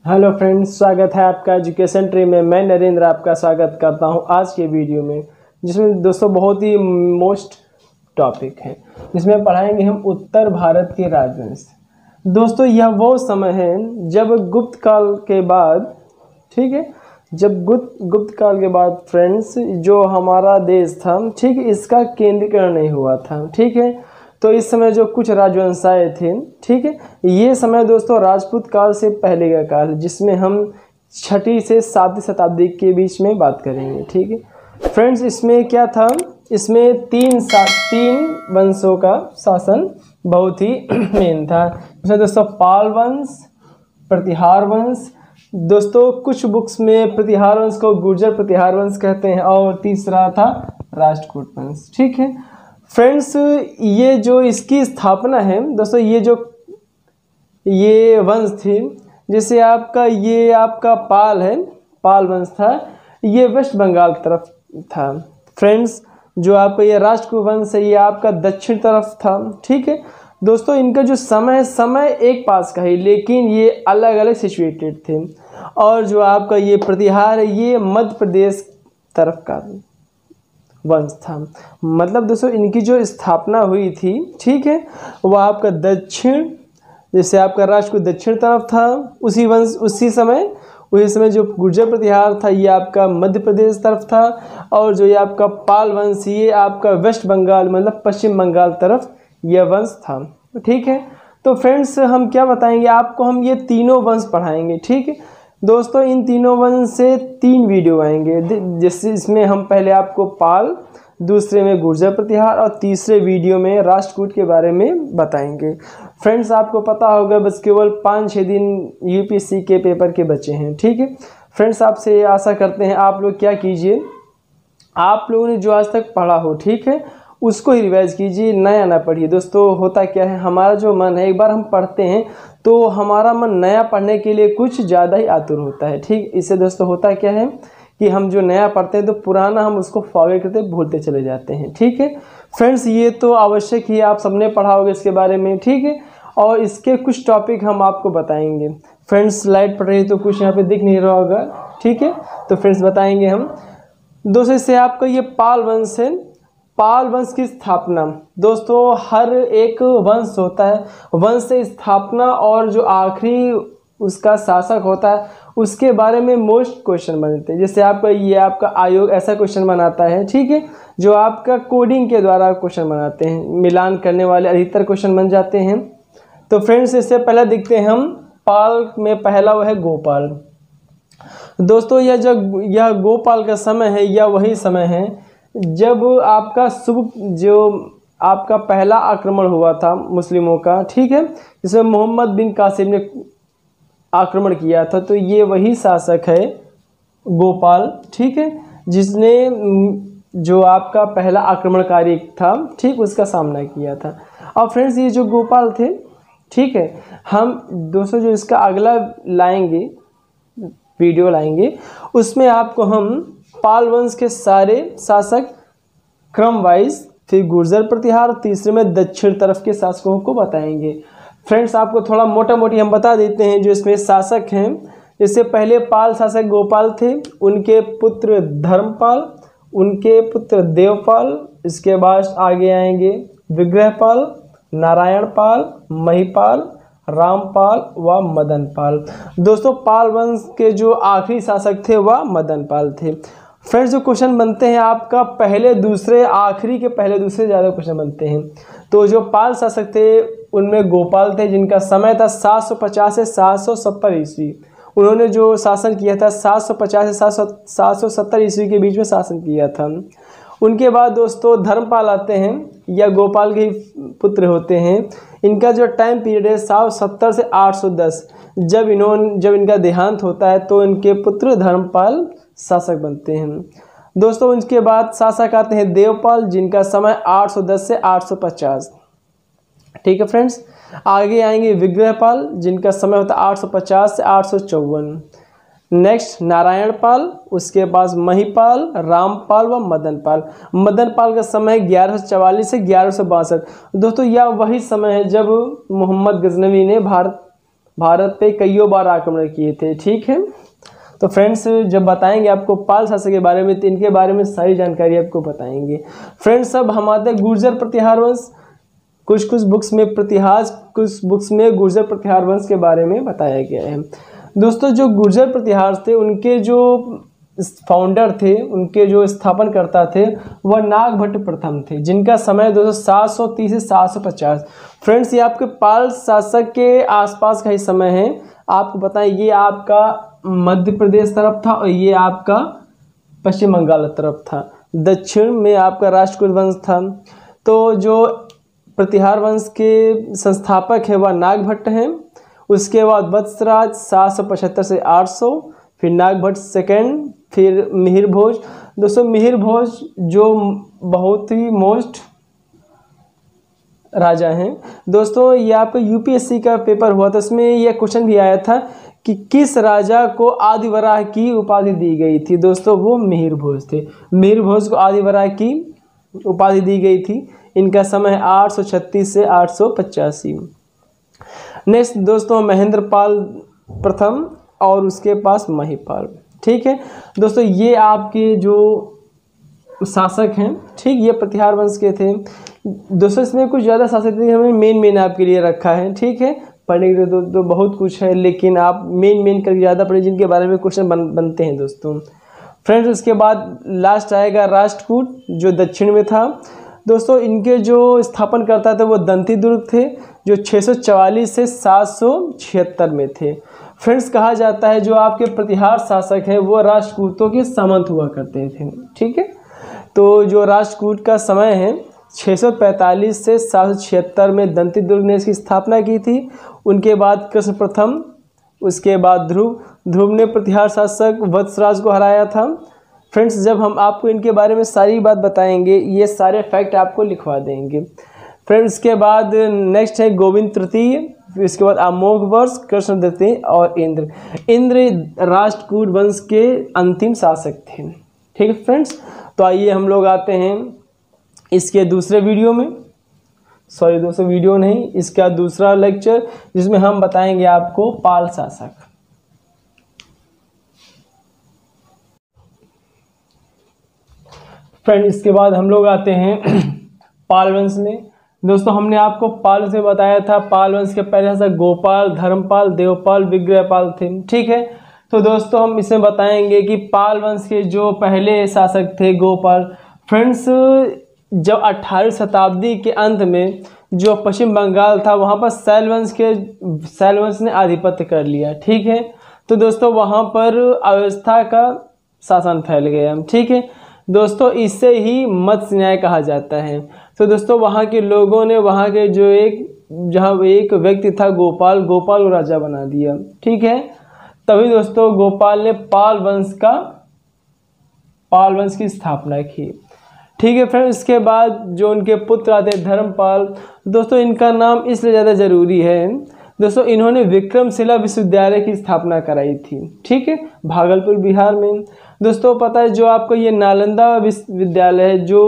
Hello friends, स्वागत है आपका एजुकेशन ट्री में। मैं नरेंद्र आपका स्वागत करता हूं आज के वीडियो में, जिसमें दोस्तों बहुत ही मोस्ट टॉपिक है, जिसमें पढ़ाएंगे हम उत्तर भारत के राजवंश। दोस्तों यह वो समय है जब गुप्त काल के बाद, ठीक है, जब गुप्त काल के बाद फ्रेंड्स जो हमारा देश था, ठीक है, इसका केंद्रीकरण नहीं हुआ था। ठीक है, तो इस समय जो कुछ राजवंश आए थे, ठीक है, ये समय दोस्तों राजपूत काल से पहले का काल है, जिसमें हम 6वीं से 7वीं शताब्दी के बीच में बात करेंगे। ठीक है फ्रेंड्स, इसमें क्या था, इसमें तीन वंशों का शासन बहुत ही मेन था। जैसे दोस्तों पाल वंश, प्रतिहार वंश, दोस्तों कुछ बुक्स में प्रतिहार वंश को गुर्जर प्रतिहार वंश कहते हैं, और तीसरा था राष्ट्रकूट वंश। ठीक है फ्रेंड्स, ये जो इसकी स्थापना है दोस्तों, ये वंश थी, जैसे ये आपका पाल है, पाल वंश था, ये वेस्ट बंगाल की तरफ था। फ्रेंड्स जो आपका ये राष्ट्रकूट वंश है, ये आपका दक्षिण तरफ था। ठीक है दोस्तों, इनका जो समय एक पास का ही, लेकिन ये अलग अलग सिचुएटेड थे। और जो आपका ये प्रतिहार है, ये मध्य प्रदेश तरफ का वंश था। मतलब दोस्तों इनकी जो स्थापना हुई थी, ठीक है, वह आपका दक्षिण, जैसे आपका राष्ट्रकूट दक्षिण तरफ था, उसी समय जो गुर्जर प्रतिहार था, ये आपका मध्य प्रदेश तरफ था, और जो ये आपका पाल वंश, ये आपका वेस्ट बंगाल मतलब पश्चिम बंगाल तरफ यह वंश था। ठीक है, तो फ्रेंड्स हम क्या बताएंगे आपको, हम ये तीनों वंश पढ़ाएंगे। ठीक है दोस्तों, इन तीनों वंश से 3 वीडियो आएंगे, जैसे इसमें हम पहले आपको पाल, दूसरे में गुर्जर प्रतिहार, और तीसरे वीडियो में राष्ट्रकूट के बारे में बताएंगे। फ्रेंड्स आपको पता होगा बस केवल 5-6 दिन यूपीएससी के पेपर के बचे हैं। ठीक है फ्रेंड्स, आपसे आशा करते हैं आप लोग क्या कीजिए, आप लोगों ने जो आज तक पढ़ा हो, ठीक है, उसको ही रिवाइज कीजिए, नया ना पढ़िए। दोस्तों होता क्या है, हमारा जो मन है, एक बार हम पढ़ते हैं तो हमारा मन नया पढ़ने के लिए कुछ ज़्यादा ही आतुर होता है। ठीक, इससे दोस्तों होता क्या है कि हम जो नया पढ़ते हैं तो पुराना हम उसको फॉरगेट करते भूलते चले जाते हैं। ठीक है फ्रेंड्स, ये तो आवश्यक ही, आप सबने पढ़ा होगा इसके बारे में। ठीक है, और इसके कुछ टॉपिक हम आपको बताएंगे। फ्रेंड्स लाइट पड़ रही है तो कुछ यहाँ पे दिख नहीं रहा होगा। ठीक है, तो फ्रेंड्स बताएंगे हम। दोस्तों इससे आपका ये पाल वंश है, पाल वंश की स्थापना, दोस्तों हर एक वंश होता है, वंश से स्थापना और जो आखिरी उसका शासक होता है उसके बारे में मोस्ट क्वेश्चन बनते हैं। जैसे आपका आयोग ऐसा क्वेश्चन बनाता है, ठीक है, जो आपका कोडिंग के द्वारा क्वेश्चन बनाते हैं, मिलान करने वाले अधिकतर क्वेश्चन बन जाते हैं। तो फ्रेंड्स इससे पहले देखते हैं हम पाल में, पहला वो है गोपाल। दोस्तों यह गोपाल का समय है, यह वही समय है जब आपका पहला आक्रमण हुआ था मुस्लिमों का। ठीक है, जिसमें मोहम्मद बिन कासिम ने आक्रमण किया था, तो ये वही शासक है गोपाल। ठीक है, जिसने जो आपका पहला आक्रमणकारी था, ठीक, उसका सामना किया था। और फ्रेंड्स ये जो गोपाल थे, ठीक है, हम दोस्तों जो इसका अगला वीडियो लाएंगे, उसमें आपको हम पाल वंश के सारे शासक क्रम वाइज, फिर गुर्जर प्रतिहार, तीसरे में दक्षिण तरफ के शासकों को बताएंगे। फ्रेंड्स आपको थोड़ा मोटा मोटी हम बता देते हैं जो इसमें शासक हैं। इससे पहले पाल शासक गोपाल थे, उनके पुत्र धर्मपाल, उनके पुत्र देवपाल, इसके बाद आगे आएंगे विग्रहपाल, नारायणपाल, महिपाल, रामपाल व मदनपाल। दोस्तों पाल वंश के जो आखिरी शासक थे वह मदनपाल थे। फ्रेंड्स जो क्वेश्चन बनते हैं आपका पहले दूसरे, आखिरी के पहले दूसरे ज़्यादा क्वेश्चन बनते हैं। तो जो पाल शासक थे उनमें गोपाल थे, जिनका समय था 750 से 770 ईस्वी। उन्होंने जो शासन किया था 750 से 770 ईस्वी के बीच में शासन किया था। उनके बाद दोस्तों धर्मपाल आते हैं, या गोपाल के पुत्र होते हैं। इनका जो टाइम पीरियड है 770 से 810, जब इनका देहांत होता है तो इनके पुत्र धर्मपाल शासक बनते हैं। दोस्तों उनके बाद शासक आते हैं देवपाल, जिनका समय 810 से 850। ठीक है फ्रेंड्स, आगे आएंगे विग्रहपाल, जिनका समय होता है 850 से 854। नेक्स्ट नारायणपाल, उसके पास महिपाल, रामपाल व मदनपाल। मदनपाल का समय 1144 से 1162। दोस्तों यह वही समय है जब मोहम्मद गजनवी ने भारत पे कईयों बार आक्रमण किए थे। ठीक है, तो फ्रेंड्स जब बताएंगे आपको पाल शासक के बारे में तो इनके बारे में सारी जानकारी आपको बताएंगे। फ्रेंड्स अब हम आते हैं गुर्जर प्रतिहार वंश। कुछ बुक्स में प्रतिहास, कुछ बुक्स में गुर्जर प्रतिहार वंश के बारे में बताया गया है। दोस्तों जो गुर्जर प्रतिहार थे उनके जो फाउंडर थे, उनके जो स्थापनकर्ता थे वह नागभट्ट प्रथम थे, जिनका समय दोस्तों 730 से 750। फ्रेंड्स ये आपके पाल शासक के आसपास का ही समय है। आपको बताएं ये आपका मध्य प्रदेश तरफ था और ये आपका पश्चिम बंगाल तरफ था। दक्षिण में आपका राष्ट्रकूट वंश था। तो जो प्रतिहार वंश के संस्थापक है वह नागभट्ट हैं। उसके बाद वत्सराज 775 से 800, फिर नागभट्ट सेकेंड, फिर मिहिर भोज। दोस्तों मिहिर भोज जो बहुत ही मोस्ट राजा हैं। दोस्तों ये आपका यूपीएससी का पेपर हुआ था, उसमें यह क्वेश्चन भी आया था कि किस राजा को आदिवराह की उपाधि दी गई थी। दोस्तों वो मिहिर भोज थे। मिहिर भोज को आदिवराह की उपाधि दी गई थी। इनका समय 836 से 885। नेक्स्ट दोस्तों महेंद्र पाल प्रथम और उसके पास महिपाल। ठीक है दोस्तों ये आपके जो शासक हैं, ठीक, ये प्रतिहार वंश के थे। दोस्तों इसमें कुछ ज़्यादा शासक थे, हमें मेन आपके लिए रखा है। ठीक है, पढ़ने के लिए तो बहुत कुछ है, लेकिन आप मेन करके ज़्यादा पढ़े जिनके बारे में क्वेश्चन बनते हैं दोस्तों। फ्रेंड्स उसके बाद लास्ट आएगा राष्ट्रकूट जो दक्षिण में था। दोस्तों इनके जो स्थापनकर्ता थे वो दंतीदुर्ग थे, जो 644 से 776 में थे। फ्रेंड्स कहा जाता है जो आपके प्रतिहार शासक है वो राष्ट्रकूटों के सामंत हुआ करते थे। ठीक है, तो जो राष्ट्रकूट का समय है 645 से 776 में दंतीदुर्ग ने इसकी स्थापना की थी। उनके बाद कृष्ण प्रथम, उसके बाद ध्रुव ने प्रतिहार शासक वत्सराज को हराया था। फ्रेंड्स जब हम आपको इनके बारे में सारी बात बताएंगे ये सारे फैक्ट आपको लिखवा देंगे। फ्रेंड्स इसके बाद नेक्स्ट है गोविंद तृतीय, फिर इसके बाद अमोघ वर्ष, कृष्ण द्वितीय और इंद्र राष्ट्रकूट वंश के अंतिम शासक थे। ठीक है फ्रेंड्स, तो आइए हम लोग आते हैं इसके दूसरे वीडियो में। सॉरी दोस्तों वीडियो नहीं, इसका दूसरा लेक्चर जिसमें हम बताएंगे आपको पाल शासक। फ्रेंड इसके बाद हम लोग आते हैं पाल वंश में। दोस्तों हमने आपको पाल से बताया था, पाल वंश के पहले शासक गोपाल, धर्मपाल, देवपाल, विग्रहपाल थे। ठीक है, तो दोस्तों हम इसमें बताएंगे कि पाल वंश के जो पहले शासक थे गोपाल। फ्रेंड्स जब 18वीं शताब्दी के अंत में जो पश्चिम बंगाल था वहाँ पर शैल वंश ने आधिपत्य कर लिया। ठीक है, तो दोस्तों वहाँ पर अव्यवस्था का शासन फैल गया। ठीक है दोस्तों, इससे ही मत्स्य न्याय कहा जाता है। तो दोस्तों वहाँ के लोगों ने वहाँ के जो जहाँ एक व्यक्ति था गोपाल को राजा बना दिया। ठीक है, तभी दोस्तों गोपाल ने पाल वंश की स्थापना की। ठीक है फ्रेंड्स, इसके बाद जो उनके पुत्र आते धर्मपाल। दोस्तों इनका नाम इसलिए ज़्यादा ज़रूरी है दोस्तों, इन्होंने विक्रमशिला विश्वविद्यालय की स्थापना कराई थी। ठीक है, भागलपुर बिहार में। दोस्तों पता है जो आपको ये नालंदा विश्वविद्यालय है जो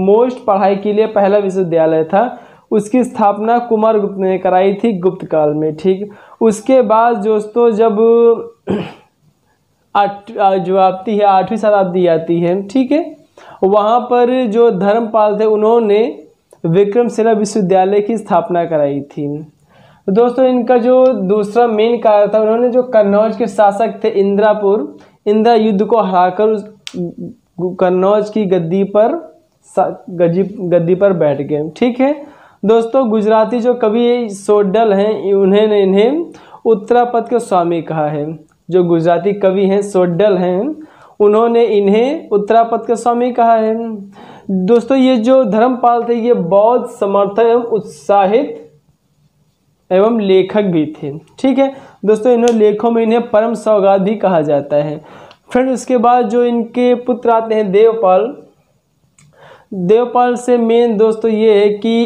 मोस्ट पढ़ाई के लिए पहला विश्वविद्यालय था, उसकी स्थापना कुमारगुप्त ने कराई थी गुप्त काल में। ठीक, उसके बाद दोस्तों जब जो आती है 8वीं शताब्दी आती है, ठीक है, वहाँ पर जो धर्मपाल थे उन्होंने विक्रमशिला विश्वविद्यालय की स्थापना कराई थी। दोस्तों इनका जो दूसरा मेन कार्य था, उन्होंने जो कन्नौज के शासक थे इंदिरा युद्ध को हराकर कन्नौज की गद्दी पर बैठ गए। ठीक है दोस्तों, गुजराती जो कवि सोड्डल हैं उन्होंने इन्हें उत्तरापद के स्वामी कहा है। जो गुजराती कवि हैं सोड्डल हैं उन्होंने इन्हें उत्तरापद के स्वामी कहा है। दोस्तों ये जो धर्मपाल थे ये बहुत समर्थ एवं उत्साहित एवं लेखक भी थे। ठीक है दोस्तों, इन्होंने लेखों में इन्हें परम सौगात भी कहा जाता है। फ्रेंड्स उसके बाद जो इनके पुत्र आते हैं देवपाल से मेन दोस्तों ये है कि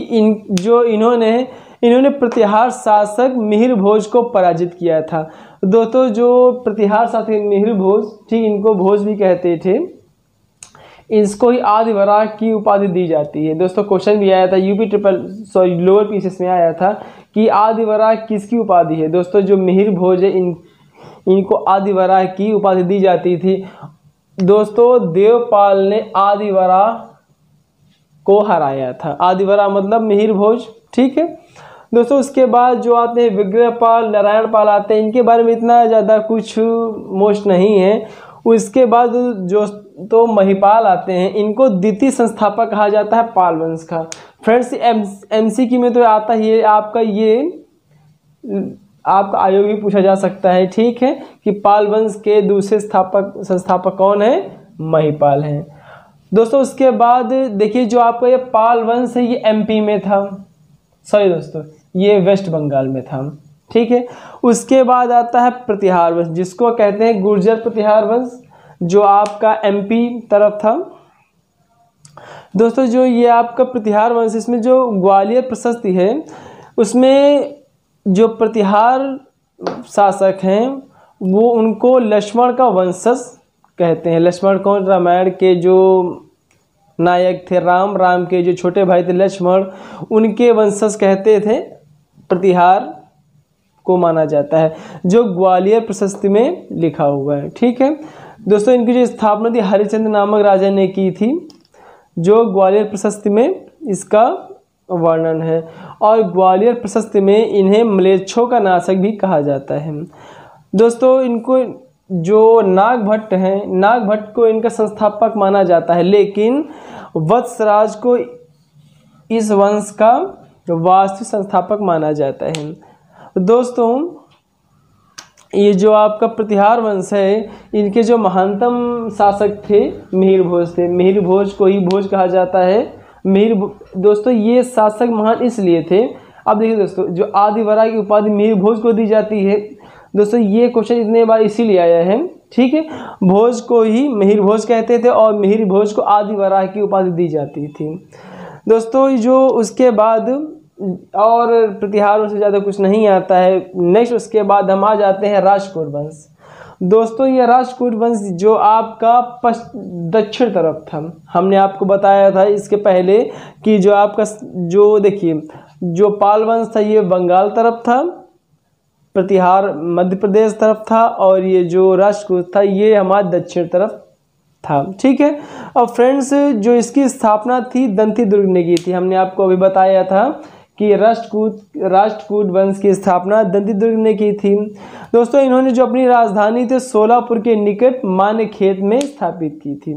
इन्होंने प्रतिहार शासक मिहिर भोज को पराजित किया था। दोस्तों जो प्रतिहार शासक मिहिर भोज, ठीक, इनको भोज भी कहते थे, इसको ही आदिवराह की उपाधि दी जाती है। दोस्तों क्वेश्चन भी आया था लोअर पीसीएस में आया था कि आदि वराह किसकी उपाधि है। दोस्तों जो मिहिर भोज है इनको आदि वराह की उपाधि दी जाती थी। दोस्तों देवपाल ने आदि वराह को हराया था। आदि वराह मतलब मिहिर भोज, ठीक है दोस्तों। उसके बाद जो आते हैं विग्रहपाल, नारायण पाल आते हैं, इनके बारे में इतना ज़्यादा कुछ मोस्ट नहीं है। उसके बाद जो तो महिपाल आते हैं, इनको द्वितीय संस्थापक कहा जाता है पाल वंश का। फ्रेंड्स एमसीक्यू में तो आता ही है आपका, ये आपका आयोग भी पूछा जा सकता है, ठीक है, कि पाल वंश के दूसरे संस्थापक कौन है, महिपाल हैं दोस्तों। उसके बाद देखिए जो आपका ये पाल वंश है ये एमपी में था, सॉरी दोस्तों ये वेस्ट बंगाल में था, ठीक है। उसके बाद आता है प्रतिहार वंश, जिसको कहते हैं गुर्जर प्रतिहार वंश, जो आपका एमपी तरफ था दोस्तों। जो ये आपका प्रतिहार वंश, इसमें जो ग्वालियर प्रशस्ति है उसमें जो प्रतिहार शासक हैं वो उनको लक्ष्मण का वंशज कहते हैं। लक्ष्मण कौन, रामायण के जो नायक थे, राम के जो छोटे भाई थे लक्ष्मण, उनके वंशज कहते थे, प्रतिहार को माना जाता है, जो ग्वालियर प्रशस्ति में लिखा हुआ है, ठीक है दोस्तों। इनकी जो स्थापना थी हरिश्चंद्र नामक राजा ने की थी, जो ग्वालियर प्रशस्ति में इसका वर्णन है। और ग्वालियर प्रशस्ति में इन्हें म्लेच्छों का नाशक भी कहा जाता है दोस्तों। इनको जो नागभट्ट हैं, नागभट्ट को इनका संस्थापक माना जाता है, लेकिन वत्सराज को इस वंश का वास्तविक संस्थापक माना जाता है दोस्तों। ये जो आपका प्रतिहार वंश है, इनके जो महानतम शासक थे मिहिर भोज थे। मिहिर भोज को ही भोज कहा जाता है। दोस्तों ये शासक महान इसलिए थे, अब देखिए दोस्तों जो आदि वराह की उपाधि मिहिर भोज को दी जाती है दोस्तों, ये क्वेश्चन इतने बार इसीलिए आया है, ठीक है। भोज को ही मिहिर भोज कहते थे और मिहिर भोज को आदि वराह की उपाधि दी जाती थी दोस्तों। जो उसके बाद और प्रतिहारों से ज़्यादा कुछ नहीं आता है। नेक्स्ट उसके बाद हम आ जाते हैं राष्ट्रकूट वंश दोस्तों। ये राष्ट्रकूट वंश जो आपका दक्षिण तरफ था, हमने आपको बताया था इसके पहले कि जो आपका जो देखिए जो पाल वंश था ये बंगाल तरफ था, प्रतिहार मध्य प्रदेश तरफ था, और ये जो राष्ट्रकूट था ये हमारा दक्षिण तरफ था, ठीक है। और फ्रेंड्स जो इसकी स्थापना थी दंती दुर्ग ने की थी। हमने आपको अभी बताया था कि राष्ट्रकूट वंश की स्थापना दंती दुर्ग ने की थी दोस्तों। इन्होंने जो अपनी राजधानी थे सोलापुर के निकट मान्यखेत में स्थापित की थी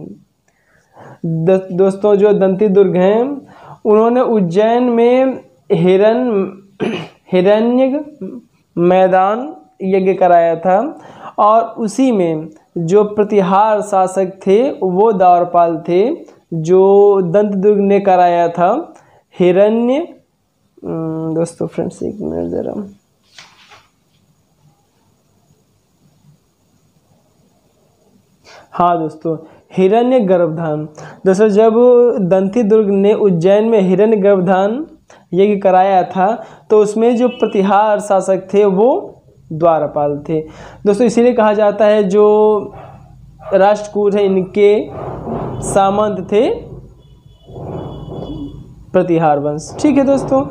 दोस्तों। जो दंती दुर्ग हैं उन्होंने उज्जैन में हिरण्य मैदान यज्ञ कराया था, और उसी में जो प्रतिहार शासक थे वो द्वारपाल थे, जो दंत दुर्ग ने कराया था हिरण्य दोस्तों फ्रेंड्स एक मिनट जरा, हाँ दोस्तों हिरण्य गर्भधान दोस्तों। जब दंती दुर्ग ने उज्जैन में हिरण्य गर्भधान यज्ञ कराया था तो उसमें जो प्रतिहार शासक थे वो द्वारपाल थे दोस्तों। इसीलिए कहा जाता है जो राष्ट्रकूट है इनके सामंत थे प्रतिहार वंश, ठीक है दोस्तों।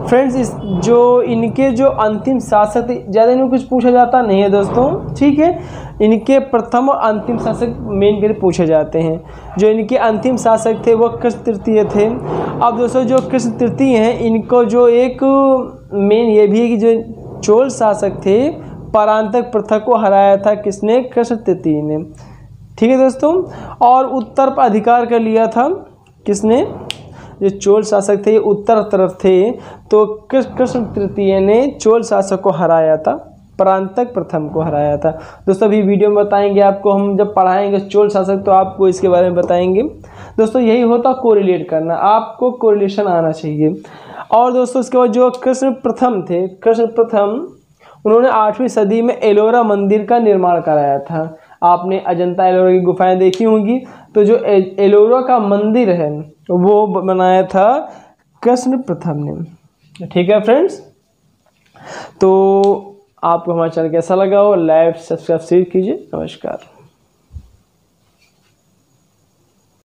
फ्रेंड्स इस जो इनके जो अंतिम शासक थे, ज़्यादा इनको कुछ पूछा जाता नहीं है दोस्तों, ठीक है। इनके प्रथम और अंतिम शासक मेन करके पूछे जाते हैं। जो इनके अंतिम शासक थे वो कृष्ण तृतीय थे। अब दोस्तों जो कृष्ण तृतीय हैं इनको जो एक मेन ये भी है कि जो चोल शासक थे परांतक प्रथा को हराया था किसने, कृष्ण तृतीय ने, ठीक है दोस्तों। और उत्तर पर अधिकार कर लिया था किसने, जो चोल शासक थे ये उत्तर तरफ थे, तो कृष्ण तृतीय ने चोल शासक को हराया था, परांतक प्रथम को हराया था दोस्तों। अभी वीडियो में बताएंगे आपको, हम जब पढ़ाएंगे चोल शासक तो आपको इसके बारे में बताएंगे दोस्तों। यही होता कोरिलेट करना, आपको कोरिलेशन आना चाहिए। और दोस्तों उसके बाद जो कृष्ण प्रथम थे, कृष्ण प्रथम उन्होंने 8वीं सदी में एलोरा मंदिर का निर्माण कराया था। आपने अजंता एलोरा की गुफाएं देखी होंगी, तो जो एलोरा का मंदिर है वो बनाया था कृष्ण प्रथम ने, ठीक है फ्रेंड्स। तो आपको हमारा चैनल कैसा लगा हो, लाइक सब्सक्राइब शेयर कीजिए। नमस्कार।